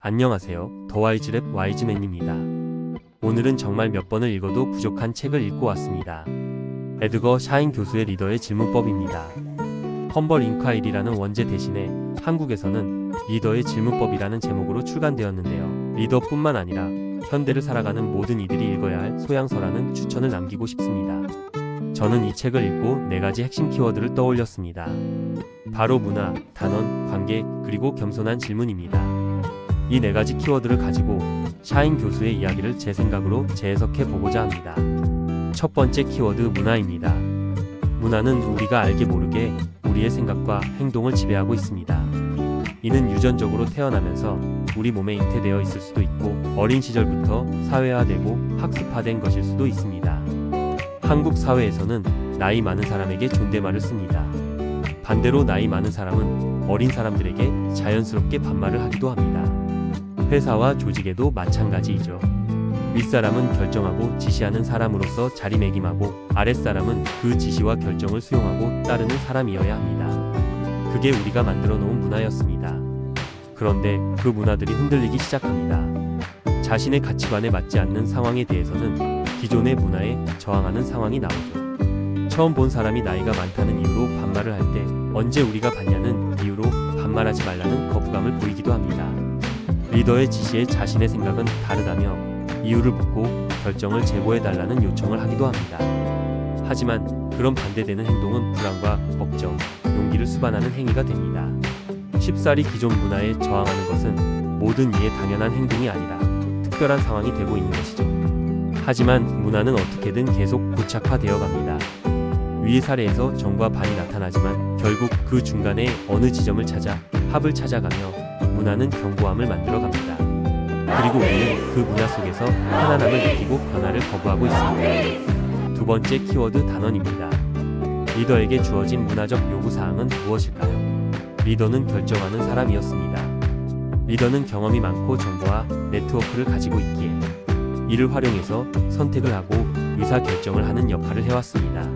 안녕하세요. 더 와이즈랩 와이즈맨입니다. 오늘은 정말 몇 번을 읽어도 부족한 책을 읽고 왔습니다. 에드거 샤인 교수의 리더의 질문법입니다. 험벌 인콰이리라는 원제 대신에 한국에서는 리더의 질문법이라는 제목으로 출간되었는데요. 리더뿐만 아니라 현대를 살아가는 모든 이들이 읽어야 할 소양서라는 추천을 남기고 싶습니다. 저는 이 책을 읽고 4가지 핵심 키워드를 떠올렸습니다. 바로 문화, 단언, 관계, 그리고 겸손한 질문입니다. 이 4가지 키워드를 가지고 샤인 교수의 이야기를 제 생각으로 재해석해 보고자 합니다. 첫 번째 키워드 문화입니다. 문화는 우리가 알게 모르게 우리의 생각과 행동을 지배하고 있습니다. 이는 유전적으로 태어나면서 우리 몸에 잉태되어 있을 수도 있고 어린 시절부터 사회화되고 학습화된 것일 수도 있습니다. 한국 사회에서는 나이 많은 사람에게 존댓말을 씁니다. 반대로 나이 많은 사람은 어린 사람들에게 자연스럽게 반말을 하기도 합니다. 회사와 조직에도 마찬가지이죠. 윗사람은 결정하고 지시하는 사람으로서 자리매김하고 아랫사람은 그 지시와 결정을 수용하고 따르는 사람이어야 합니다. 그게 우리가 만들어 놓은 문화였습니다. 그런데 그 문화들이 흔들리기 시작합니다. 자신의 가치관에 맞지 않는 상황에 대해서는 기존의 문화에 저항하는 상황이 나오죠. 처음 본 사람이 나이가 많다는 이유로 반말을 할 때 언제 우리가 봤냐는 이유로 반말하지 말라는 거부감을 보이기도 합니다. 리더의 지시에 자신의 생각은 다르다며 이유를 묻고 결정을 제고해달라는 요청을 하기도 합니다. 하지만 그런 반대되는 행동은 불안과 걱정, 용기를 수반하는 행위가 됩니다. 쉽사리 기존 문화에 저항하는 것은 모든 이에 당연한 행동이 아니라 특별한 상황이 되고 있는 것이죠. 하지만 문화는 어떻게든 계속 고착화되어 갑니다. 위의 사례에서 정과 반이 나타나지만 결국 그 중간에 어느 지점을 찾아 합을 찾아가며 문화는 견고함을 만들어갑니다. 그리고 우리는 그 문화 속에서 편안함을 느끼고 변화를 거부하고 있습니다. 두 번째 키워드 단언입니다. 리더에게 주어진 문화적 요구사항은 무엇일까요? 리더는 결정하는 사람이었습니다. 리더는 경험이 많고 정보와 네트워크를 가지고 있기에 이를 활용해서 선택을 하고 의사결정을 하는 역할을 해왔습니다.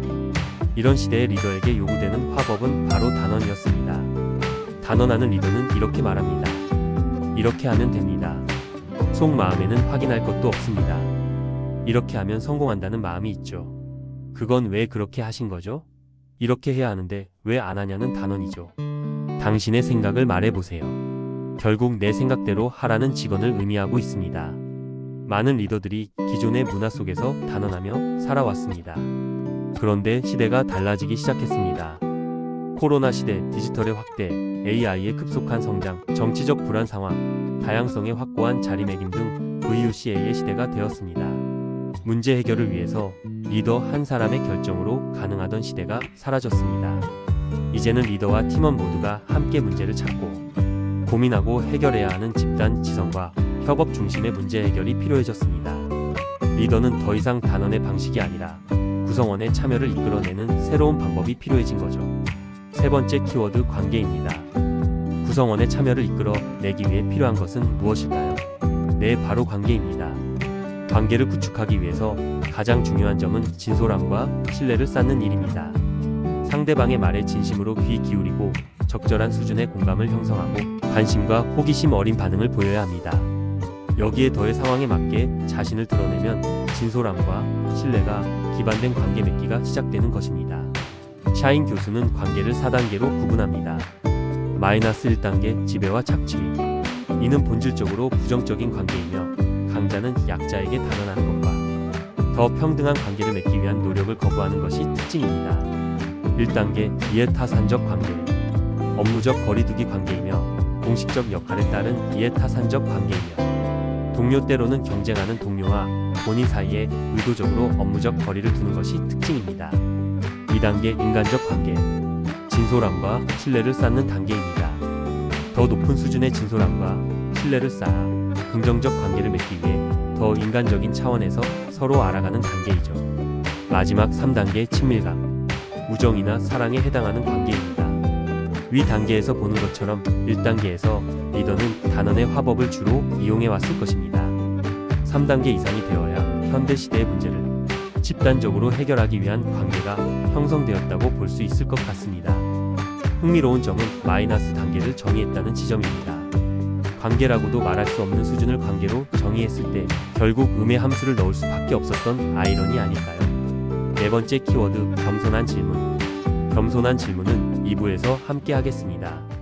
이런 시대의 리더에게 요구되는 화법은 바로 단언이었습니다. 단언하는 리더는 이렇게 말합니다. 이렇게 하면 됩니다. 속마음에는 확인할 것도 없습니다. 이렇게 하면 성공한다는 마음이 있죠. 그건 왜 그렇게 하신 거죠? 이렇게 해야 하는데 왜 안 하냐는 단언이죠. 당신의 생각을 말해보세요. 결국 내 생각대로 하라는 직언을 의미하고 있습니다. 많은 리더들이 기존의 문화 속에서 단언하며 살아왔습니다. 그런데 시대가 달라지기 시작했습니다. 코로나 시대, 디지털의 확대, AI의 급속한 성장, 정치적 불안 상황, 다양성의 확고한 자리매김 등 VUCA의 시대가 되었습니다. 문제 해결을 위해서 리더 한 사람의 결정으로 가능하던 시대가 사라졌습니다. 이제는 리더와 팀원 모두가 함께 문제를 찾고 고민하고 해결해야 하는 집단 지성과 협업 중심의 문제 해결이 필요해졌습니다. 리더는 더 이상 단언의 방식이 아니라 구성원의 참여를 이끌어내는 새로운 방법이 필요해진 거죠. 세 번째 키워드 관계입니다. 구성원의 참여를 이끌어내기 위해 필요한 것은 무엇일까요? 네, 바로 관계입니다. 관계를 구축하기 위해서 가장 중요한 점은 진솔함과 신뢰를 쌓는 일입니다. 상대방의 말에 진심으로 귀 기울이고 적절한 수준의 공감을 형성하고 관심과 호기심 어린 반응을 보여야 합니다. 여기에 더해 상황에 맞게 자신을 드러내면 진솔함과 신뢰가 기반된 관계 맺기가 시작되는 것입니다. 샤인 교수는 관계를 4단계로 구분합니다. -1단계 지배와 착취. 이는 본질적으로 부정적인 관계이며 강자는 약자에게 단언하는 것과 더 평등한 관계를 맺기 위한 노력을 거부하는 것이 특징입니다. 1단계 이해타산적 관계. 업무적 거리두기 관계이며 공식적 역할에 따른 이해타산적 관계이며 동료 때로는 경쟁하는 동료와 본인 사이에 의도적으로 업무적 거리를 두는 것이 특징입니다. 2단계 인간적 관계. 진솔함과 신뢰를 쌓는 단계입니다. 더 높은 수준의 진솔함과 신뢰를 쌓아 긍정적 관계를 맺기 위해 더 인간적인 차원에서 서로 알아가는 단계이죠. 마지막 3단계 친밀감. 우정이나 사랑에 해당하는 관계입니다. 위 단계에서 보는 것처럼 1단계에서 리더는 단언의 화법을 주로 이용해 왔을 것입니다. 3단계 이상이 되어야 현대 시대의 문제를 집단적으로 해결하기 위한 관계가 형성되었다고 볼 수 있을 것 같습니다. 흥미로운 점은 -단계를 정의했다는 지점입니다. 관계라고도 말할 수 없는 수준을 관계로 정의했을 때 결국 음의 함수를 넣을 수밖에 없었던 아이러니 아닐까요? 네 번째 키워드, 겸손한 질문. 겸손한 질문은 2부에서 함께 하겠습니다.